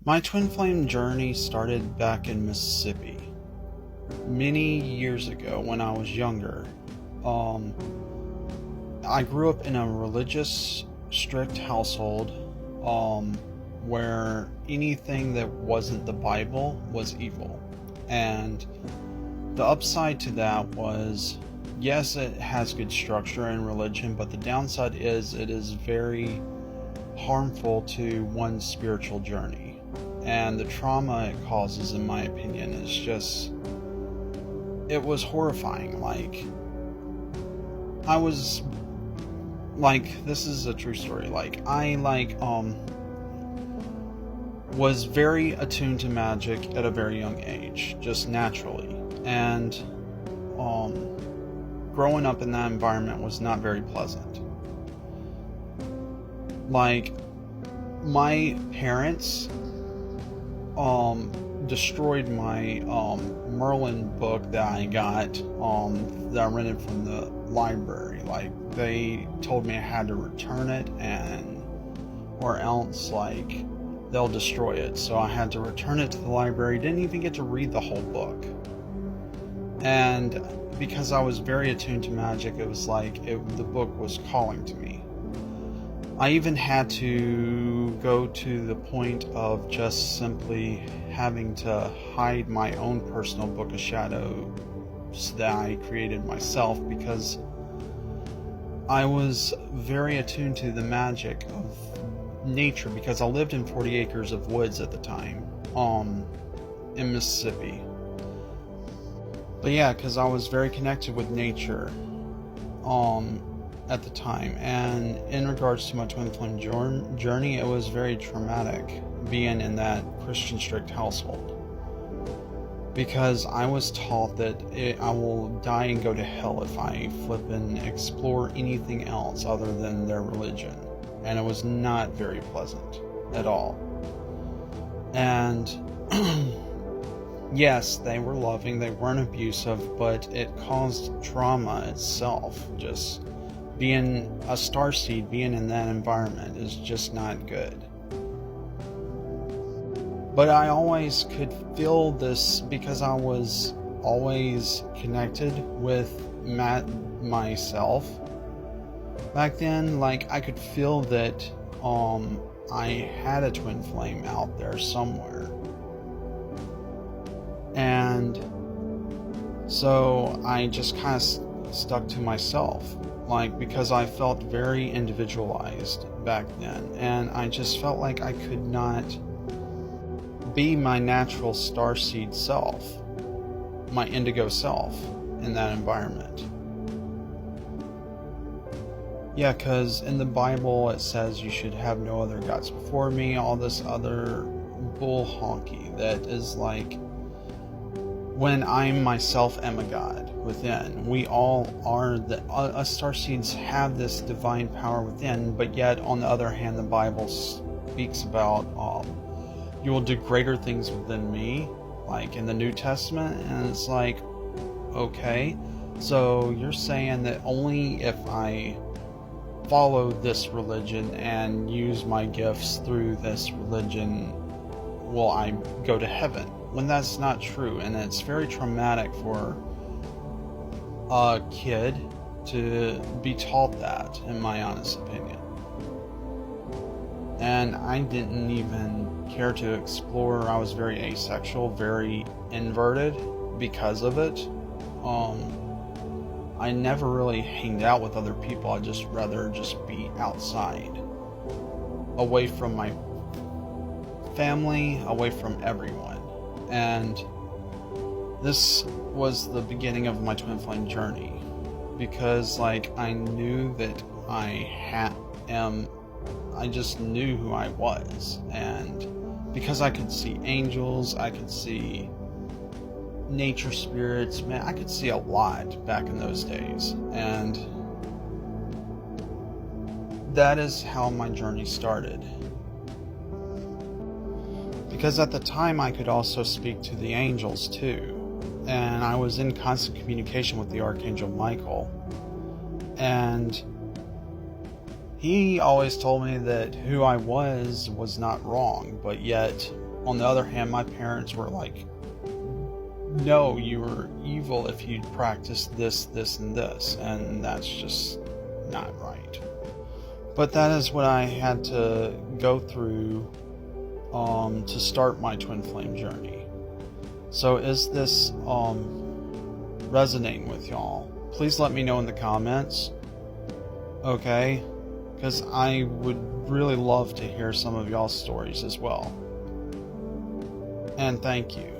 My twin flame journey started back in Mississippi many years ago when I was younger. Um, I grew up in a religious, strict household um, where anything that wasn't the Bible was evil. And the upside to that was, yes, it has good structure in religion, but the downside is it is very harmful to one's spiritual journey. And the trauma it causes, in my opinion, is just, it was horrifying. I was, this is a true story. Was very attuned to magic at a very young age, just naturally. And, growing up in that environment was not very pleasant. My parents destroyed my Merlin book that I got that I rented from the library. They told me I had to return it, and or else they'll destroy it. So I had to return it to the library. Didn't even get to read the whole book. And because I was very attuned to magic, it was the book was calling to me. I even had to go to the point of just simply having to hide my own personal book of shadows that I created myself, because I was very attuned to the magic of nature, because I lived in 40 acres of woods at the time in Mississippi. But yeah, because I was very connected with nature at the time. And in regards to my twin flame journey, it was very traumatic being in that Christian strict household, because I was taught that I will die and go to hell if I flip and explore anything else other than their religion. And it was not very pleasant at all. And yes, they were loving, they weren't abusive, but it caused trauma itself. Just being a starseed, being in that environment is just not good. But I always could feel this, because I was always connected with myself back then. I could feel that I had a twin flame out there somewhere. And so I just kind of stuck to myself, because I felt very individualized back then, and I just felt like I could not be my natural starseed self, my indigo self, in that environment. Yeah, because in the Bible it says you should have no other gods before me, all this other bull honky that is when I myself am a god within. We all are, us starseeds have this divine power within, but yet on the other hand, the Bible speaks about you will do greater things than me, in the New Testament. And it's okay, so you're saying that only if I follow this religion and use my gifts through this religion will I go to heaven, when that's not true. And it's very traumatic for a kid to be taught that, in my honest opinion. And I didn't even care to explore. I was very asexual, very inverted because of it. I never really hanged out with other people. I'd just rather just be outside, away from my family, away from everyone. And this was the beginning of my twin flame journey, because I knew that I just knew who I was. And because I could see angels, I could see nature spirits, man, I could see a lot back in those days. And that is how my journey started. Because at the time I could also speak to the angels too, and I was in constant communication with the Archangel Michael, and he always told me that who I was not wrong, but yet on the other hand, my parents were like, no, you were evil if you practiced this, this, and this, and that's just not right. But that is what I had to go through to start my twin flame journey. So is this resonating with y'all? Please let me know in the comments, okay? Because I would really love to hear some of y'all's stories as well. And thank you.